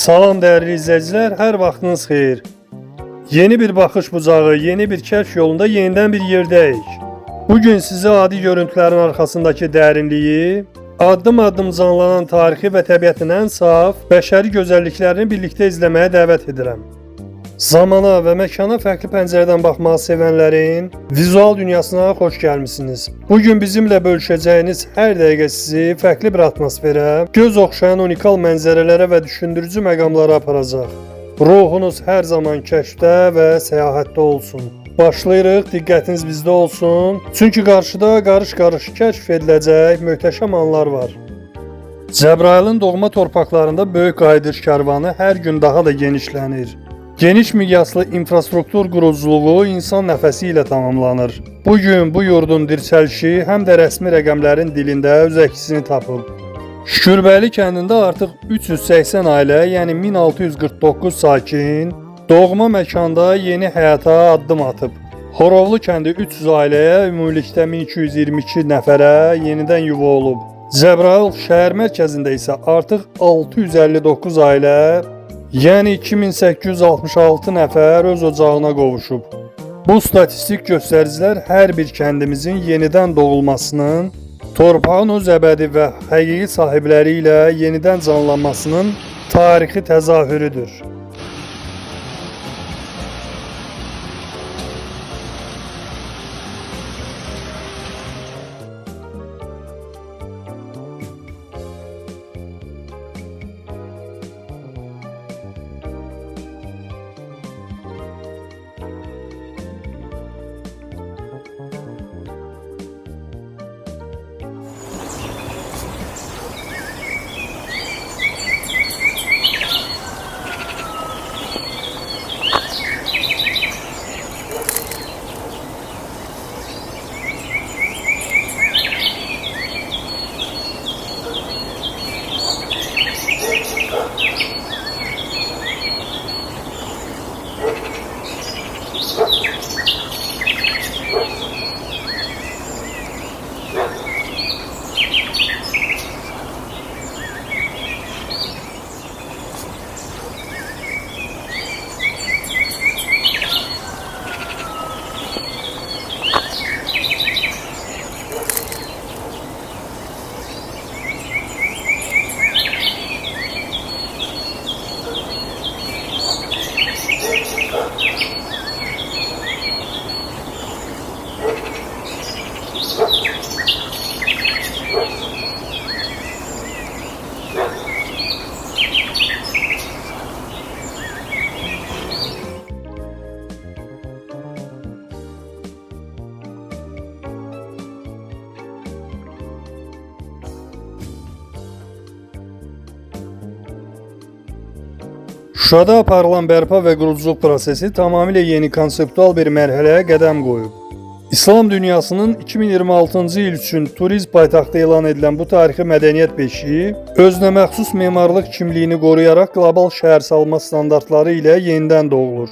Salam değerli izleyiciler, her vaxtınız xeyir. Yeni bir bakış bucağı, yeni bir keşf yolunda yeniden bir yerdəyik. Bugün sizi adi görüntülerin arkasındaki derinliği, addım canlanan tarixi ve təbiətin ən saf, bəşəri gözəlliklərini birlikte izlemeye dəvət edirəm. Zamana ve mekana farklı pəncərədən baxmağı sevənlərin vizual dünyasına hoş gelmişsiniz. Bugün bizimle bölüşəcəyiniz hər dəqiqə sizi farklı bir atmosferə, göz oxşayan unikal mənzərələrə və düşündürücü məqamlara aparacaq. Ruhunuz hər zaman kəşfdə və səyahətdə olsun. Başlayırıq, diqqətiniz bizdə olsun. Çünki qarşıda qarış-qarış kəşf ediləcək möhtəşəm anlar var. Cəbrayılın doğma torpaqlarında böyük qayıdış karvanı hər gün daha da genişlənir. Geniş miqyaslı infrastruktur quruculuğu insan nəfəsi ilə tamamlanır. Bugün bu yurdun dirçəlişi həm də rəsmi rəqəmlərin dilində öz əksini tapıb. Şükürbəli kəndində artıq 380 ailə, yəni 1649 sakin, doğma məkanda yeni həyata addım atıb. Horovlu kəndi 300 ailəyə, ümumilikdə 1222 nəfərə yenidən yuva olub. Cəbrayıl şəhər mərkəzində isə artıq 659 ailə, yəni 2866 nəfər öz ocağına qovuşub. Bu statistik göstəricilər hər bir kəndimizin yenidən doğulmasının, torpağın öz əbədi və həqiqi sahibləri ilə yenidən canlanmasının tarixi təzahürüdür. Şuşada aparılan bərpa və quruculuq prosesi tamamilə yeni konseptual bir mərhələyə qədəm qoyub. İslam dünyasının 2026-cı il üçün turizm paytaxtı elan edilən bu tarixi mədəniyyət beşiyi özünə məxsus memarlıq kimliyini qoruyaraq qlobal şəhərsalma standartları ilə yenidən doğulur.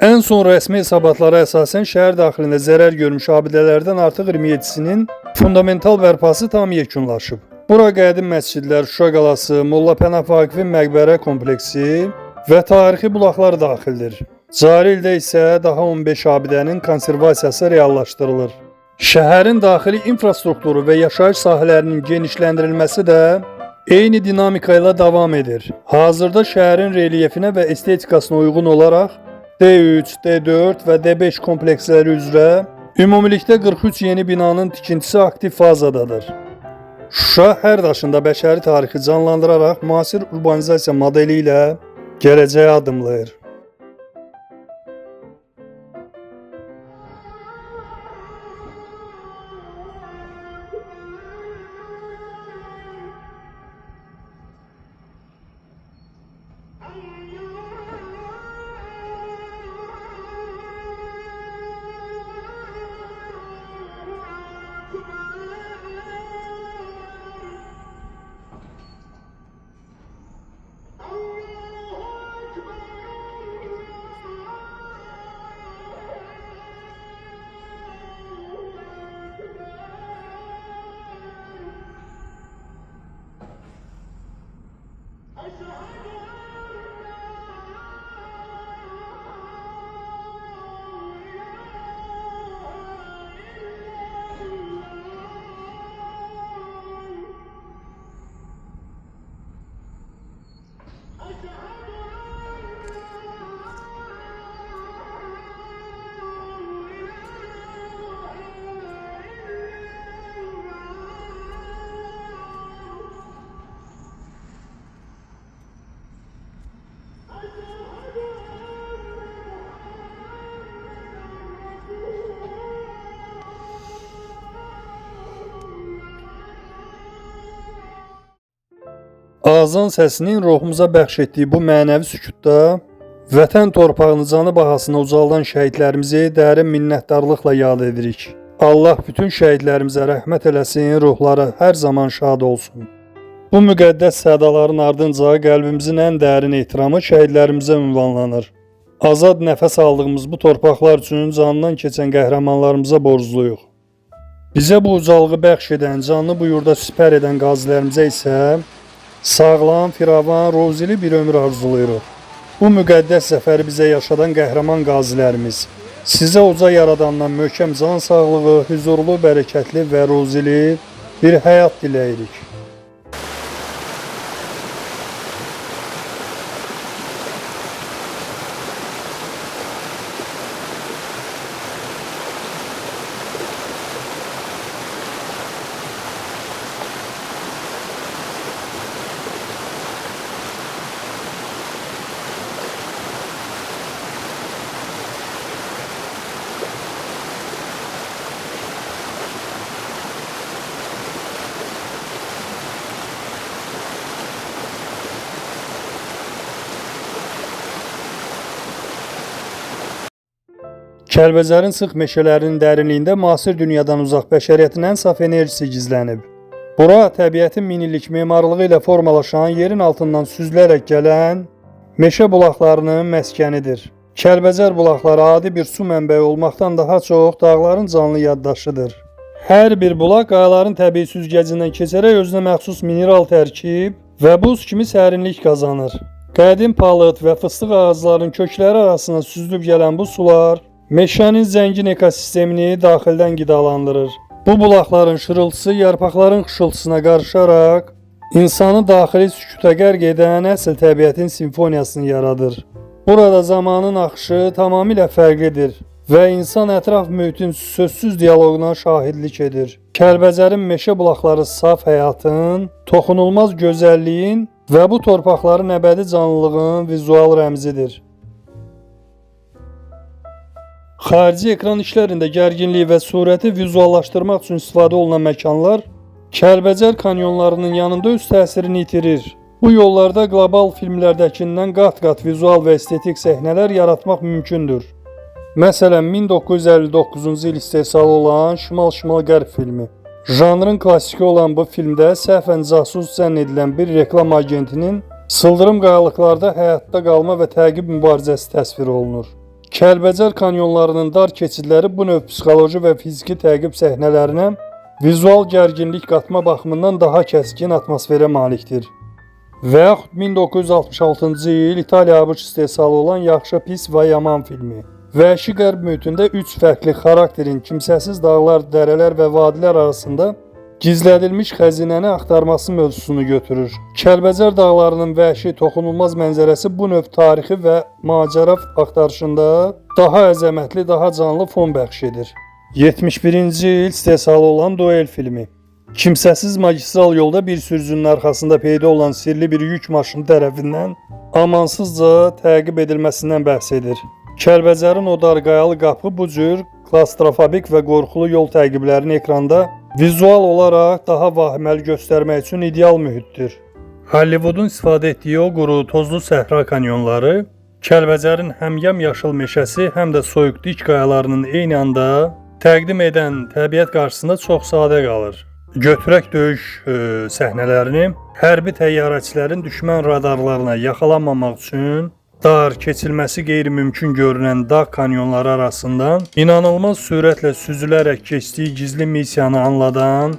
Ən son rəsmi hesabatlara əsasən şəhər daxilində zərər görmüş abidələrdən artıq 27-sinin fundamental bərpası tam yekunlaşıb. Bura qədim məscidlər, Şuşa qalası, Molla Pənah Vaqifin məqbərə kompleksi və tarixi bulaqlar daxildir. Cari ildə isə daha 15 abidənin konservasiyası reallaşdırılır. Şəhərin daxili infrastrukturu və yaşayış sahələrinin genişləndirilməsi də eyni dinamika ilə davam edir. Hazırda şəhərin relyefinə və estetikasına uyğun olaraq D3, D4 və D5 kompleksləri üzrə ümumilikdə 43 yeni binanın tikintisi aktiv fazadadır. Şuşa hər daşında bəşəri tarixi canlandıraraq müasir urbanizasiya modeli ilə gələcəyə adımlayır. Azan səsinin ruhumuza bəxş etdiyi bu mənəvi sükutda vətən torpağını canı bahasına ucaldan şəhidlərimizi dərin minnətdarlıqla yad edirik. Allah bütün şəhidlərimizə rəhmət eləsin, ruhları hər zaman şad olsun. Bu müqəddəs sədaların ardınca qəlbimizin ən dərin ehtiramı şəhidlərimizə ünvanlanır. Azad nəfəs aldığımız bu torpaqlar üçün canından keçən qəhrəmanlarımıza borcluyuq. Bizə bu ucalığı bəxş edən, canlı bu yurda sipər edən qazilərimizə isə sağlam, firavan, rozili bir ömür arzulayırıq. Bu müqəddəs zəfəri bizə yaşadan qəhrəman qazilərimiz, sizə uca yaradandan möhkəm can sağlığı, huzurlu, bərəkətli və rozili bir həyat diləyirik. Kəlbəcərin sıx meşələrinin dərinliyində müasir dünyadan uzaq bəşəriyyətin ən saf enerjisi gizlənib. Bura təbiətin min illik memarlığı ilə formalaşan, yerin altından süzülərək gələn meşə bulaqlarının məskənidir. Kəlbəcər bulaqları adi bir su mənbəyi olmaqdan daha çox dağların canlı yaddaşıdır. Hər bir bulaq qayaların təbii süzgəcindən keçərək özünə məxsus mineral tərkib və buz kimi sərinlik qazanır. Qədim palıd və fıstıq ağaclarının kökləri arasına süzülüb gələn bu sular meşənin zəngin ekosistemini daxildən qidalandırır. Bu bulaqların şırıltısı yarpaqların xışıltısına qarışaraq insanı daxili sükuta qərq edən əsl təbiətin simfoniyasını yaradır. Burada zamanın axışı tamamilə fərqlidir və insan ətraf mühitin sözsüz dialoquna şahidlik edir. Kəlbəcərin meşə bulaqları saf həyatın, toxunulmaz gözəlliyin və bu torpaqların əbədi canlılığın vizual rəmzidir. Xarici ekran işlərində gərginliyi və surəti vizuallaşdırmaq üçün istifadə olunan məkanlar Kəlbəcər kanyonlarının yanında öz təsirini itirir. Bu yollarda qlobal filmlərdəkindən qat-qat vizual və estetik səhnələr yaratmaq mümkündür. Məsələn, 1959-cu il istehsalı olan Şimal-Şimal-Qərb filmi. Janrın klassiki olan bu filmdə səhvən casus zənn edilən bir reklam agentinin sıldırım qayalıqlarda həyatda qalma və təqib mübarizəsi təsvir olunur. Kəlbəcər kanyonlarının dar keçidləri bu növ psixoloji və fiziki təqib səhnələrinə vizual gərginlik qatma baxımından daha kəskin atmosferə malikdir. Və yaxud 1966-cı il İtaliya-ABŞ istehsalı olan Yaxşı, Pis və Yaman filmi. Vəhşi qərb mühitində 3 fərqli xarakterin kimsəsiz dağlar, dərələr və vadilər arasında gizlədilmiş xəzinəni axtarması mövzusunu götürür. Kəlbəcər dağlarının vəhşi, toxunulmaz mənzərəsi bu növ tarixi və macəra axtarışında daha əzəmətli, daha canlı fon bəxş edir. 71-ci il istehsalı olan Duel filmi. Kimsəsiz magistral yolda bir sürücünün arxasında peyda olan sirli bir yük maşını tərəfindən amansızca təqib edilməsindən bəhs edir. Kəlbəcərin o dar qayalı qapı bu cür klastrofobik və qorxulu yol təqiblərini ekranda vizual olaraq daha vahiməli göstərmək üçün ideal mühitdir. Hollywoodun istifadə etdiyi o quru, tozlu səhra kanyonları Kəlbəcərin həm yamyaşıl meşəsi, həm də soyuq dik qayalarının eyni anda təqdim edən təbiət qarşısında çox sadə qalır. Götürək döyüş səhnələrini hərbi təyyarəçilərin düşmən radarlarına yaxalanmamaq üçün dar, keçilməsi qeyri-mümkün görünən dağ kanyonları arasından inanılmaz sürətlə süzülərək keçdiyi gizli missiyanı anladan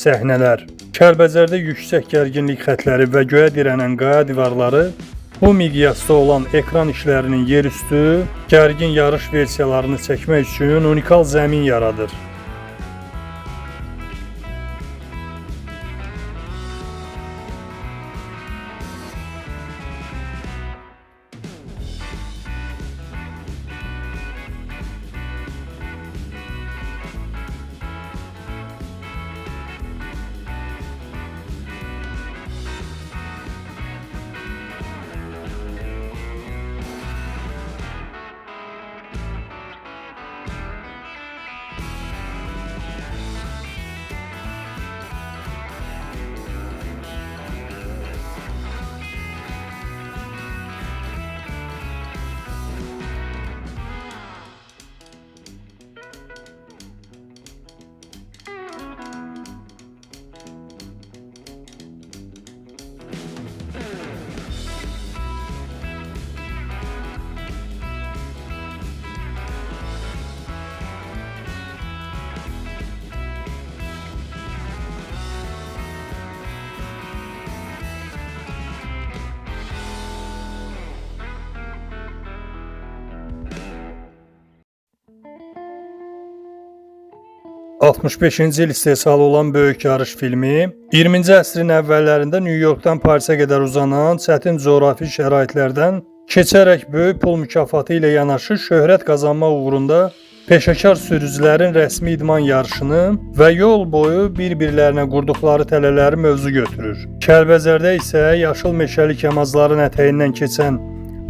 səhnələr. Kəlbəcərdə yüksək gərginlik xətləri və göyə dirənən qaya divarları bu miqyasda olan ekran işlərinin yerüstü gərgin yarış versiyalarını çəkmək üçün unikal zəmin yaradır. 65-ci il istehsalı olan böyük yarış filmi 20-ci əsrin əvvəllərində New Yorkdan Parisə qədər uzanan çətin coğrafi şəraitlərdən keçərək böyük pul mükafatı ilə yanaşı şöhrət qazanmaq uğrunda peşəkar sürücülərin rəsmi idman yarışını və yol boyu bir-birlərinə qurduqları tələləri mövzu götürür. Kəlbəzərdə isə yaşıl meşəli kəmazların ətəyindən keçən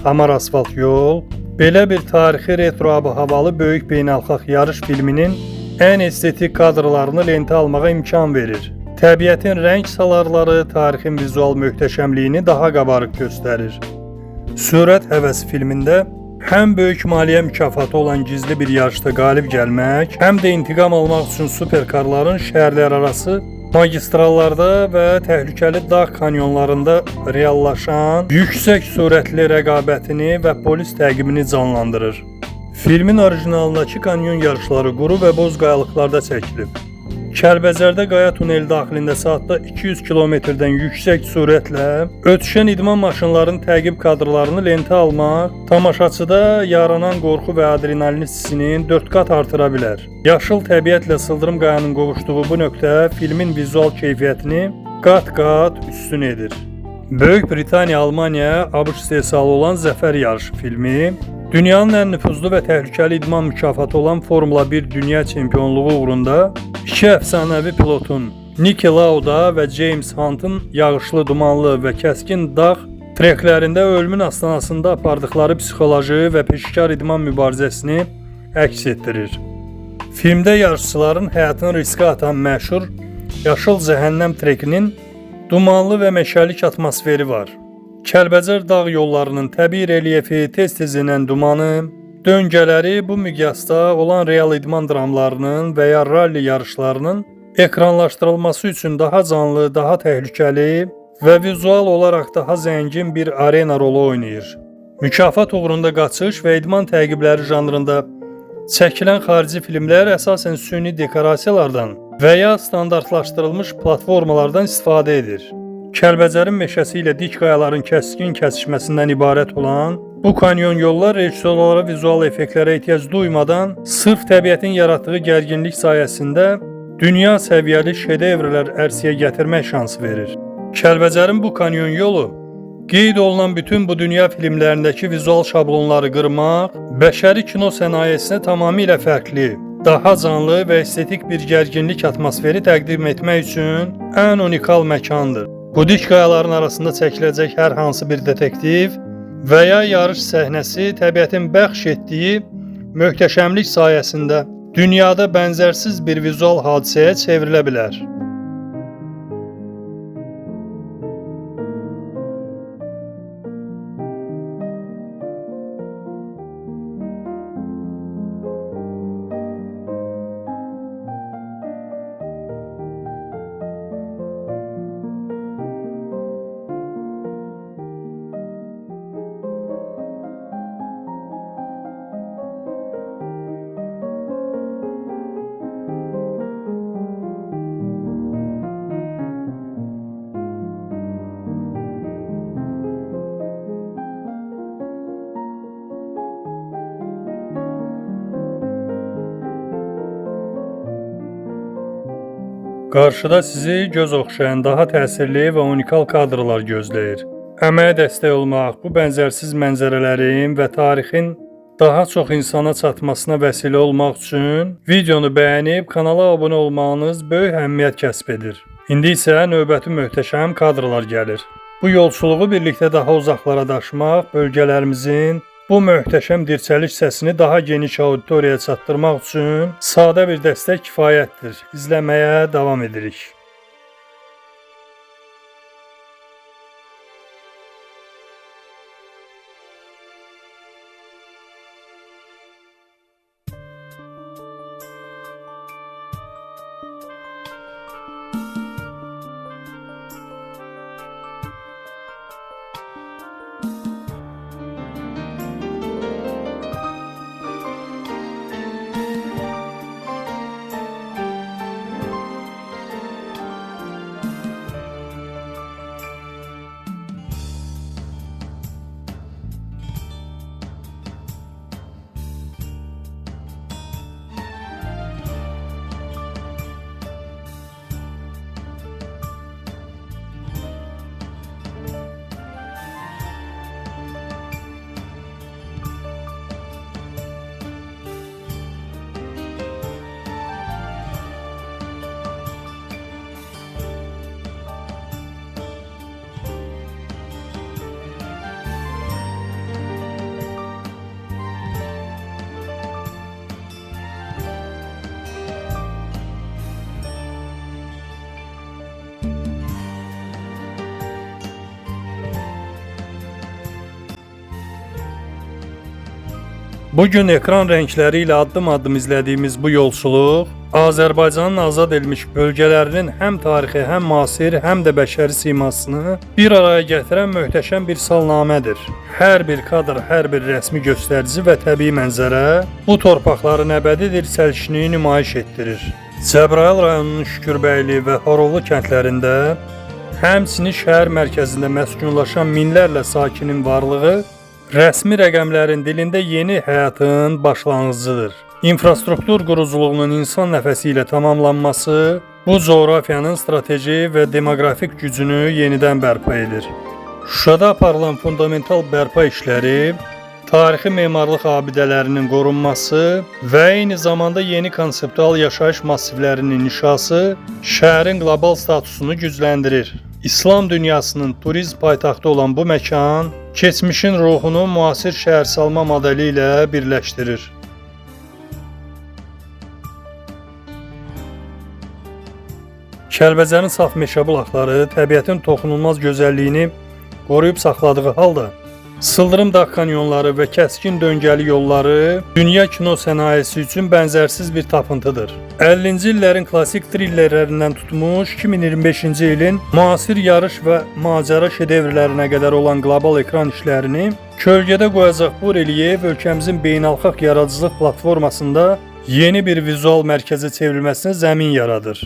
hamar asfalt yol, belə bir tarixi retro havalı böyük beynəlxalq yarış filminin ən estetik kadrlarını lentə almağa imkan verir. Təbiətin rəng salarları tarixin vizual möhtəşəmliyini daha qabarıq göstərir. Sürət həvəsi filmində həm böyük maliyyə mükafatı olan gizli bir yarışda qalib gəlmək, həm də intiqam almaq üçün superkarların şəhərlərarası magistrallarda və təhlükəli dağ kanyonlarında reallaşan yüksək sürətli rəqabətini və polis təqibini canlandırır. Filmin orijinalındakı kanyon yarışları quru və boz qayalıqlarda çəkilib. Kəlbəzərdə qaya tuneli daxilində saatda 200 km-dən yüksək sürətlə ötüşən idman maşınlarının təqib kadrlarını lentə almaq tamaşaçıda yaranan qorxu və adrenalin hissinin 4 qat artıra bilər. Yaşıl təbiətlə sıldırım qayanın qovuşduğu bu nöqtə filmin vizual keyfiyyətini qat-qat üstün edir. Böyük Britaniya, Almaniya, ABŞ istehsalı olan Zəfər yarışı filmi dünyanın ən nüfuzlu və təhlükəli idman mükafatı olan Formula 1 dünya çempionluğu uğrunda iki əfsanəvi pilotun Niki Lauda və James Hunt'ın yağışlı, dumanlı və kəskin dağ treklərində ölümün astanasında apardıqları psixoloji və peşəkar idman mübarizəsini əks etdirir. Filmdə yarışçıların həyatını riskə atan məşhur Yaşıl Cəhənnəm trekinin dumanlı və meşəlik atmosferi var. Kəlbəcər dağ yollarının təbii relyefi, tez-tez enən dumanı, döngələri bu miqyasda olan real idman dramlarının və ya ralli yarışlarının ekranlaşdırılması üçün daha canlı, daha təhlükəli və vizual olaraq daha zəngin bir arena rolu oynayır. Mükafat uğrunda qaçış və idman təqibləri janrında çəkilən xarici filmlər əsasən süni dekorasiyalardan və ya standartlaşdırılmış platformalardan istifadə edir. Kəlbəcərin meşəsi ilə dik qayaların kəskin kəsişməsindən ibarət olan bu kanyon yollar rejissorlara vizual effektlərə ehtiyac duymadan sırf təbiətin yaratdığı gərginlik sayəsində dünya səviyyəli şedevrlər ərsəyə gətirmək şansı verir. Kəlbəcərin bu kanyon yolu qeyd olunan bütün bu dünya filmlərindəki vizual şablonları qırmaq, bəşəri kino sənayesinə tamamilə fərqli, daha canlı və estetik bir gərginlik atmosferi təqdim etmək üçün ən unikal məkandır. Bu dik qayaların arasında çəkiləcək hər hansı bir detektiv və ya yarış səhnəsi təbiətin bəxş etdiyi möhtəşəmlik sayəsində dünyada bənzərsiz bir vizual hadisəyə çevrilə bilər. Qarşıda sizi göz oxşayan daha təsirli və unikal kadrlar gözləyir. Əməyə dəstək olmaq, bu bənzərsiz mənzərələrin və tarixin daha çox insana çatmasına vəsilə olmaq üçün videonu bəyənib kanala abunə olmağınız böyük əhəmiyyət kəsb edir. İndi isə növbəti möhtəşəm kadrlar gəlir. Bu yolçuluğu birlikdə daha uzaqlara daşımaq, bölgələrimizin bu möhtəşəm dirçəliş səsini daha geniş auditoriyaya çatdırmaq üçün sadə bir dəstək kifayətdir. İzləməyə davam edirik. Bugün ekran renkləri ilə addım-addım izlədiyimiz bu yolçuluq Azərbaycanın azad edilmiş bölgələrinin həm tarixi, həm müasir, həm də bəşəri simasını bir araya gətirən möhtəşəm bir salnamədir. Hər bir kadr, hər bir rəsmi göstərici və təbii mənzərə bu torpaqların əbədi dirsəlişini nümayiş etdirir. Cəbrayıl rayonunun Şükürbəyli və Horovlu kəndlərində, həmçinin şəhər mərkəzində məskunlaşan minlərlə sakinin varlığı rəsmi rəqəmlərin dilində yeni həyatın başlanğıcıdır. İnfrastruktur quruculuğunun insan nəfəsi ilə tamamlanması bu coğrafiyanın strateji və demoqrafik gücünü yenidən bərpa edir. Şuşada aparılan fundamental bərpa işləri, tarixi memarlıq abidələrinin qorunması və eyni zamanda yeni konseptual yaşayış massivlərinin inşası şəhərin qlobal statusunu gücləndirir. İslam dünyasının turizm paytaxtı olan bu məkan, keçmişin ruhunu müasir şəhərsalma modeli ilə birləşdirir. Kəlbəcərin saf meşə bulaqları təbiətin toxunulmaz gözəlliyini qoruyub saxladığı halda, sıldırım dağ kanyonları və kəskin döngəli yolları dünya kino sənayesi üçün bənzərsiz bir tapıntıdır. 50-ci illərin klassik thrillerlərindən tutmuş 2025-ci ilin müasir yarış və macəra şedevrlərinə qədər olan qlobal ekran işlərini kölgədə qoyacaq bu relyev ölkəmizin beynəlxalq yaradıcılıq platformasında yeni bir vizual mərkəzə çevrilməsinə zəmin yaradır.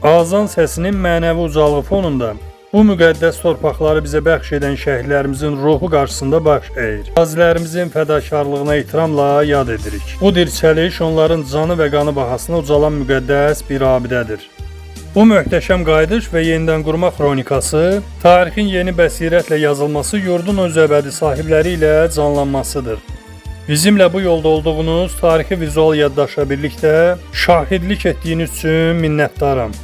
Azan səsinin mənəvi ucalığı fonunda bu müqəddəs torpaqları bizə bəxş edən şəhidlərimizin ruhu qarşısında baş əyir. Qazilərimizin fədakarlığına ehtiramla yad edirik. Bu dirçəliş onların canı və qanı bahasına ucalan müqəddəs bir abidədir. Bu möhtəşəm qayıdış və yenidən qurma xronikası, tarixin yeni bəsirətlə yazılması yurdun öz əbədi sahibləri ilə canlanmasıdır. Bizimlə bu yolda olduğunuz tarixi vizual yaddaşla birlikdə şahidlik etdiyiniz üçün minnətdaram.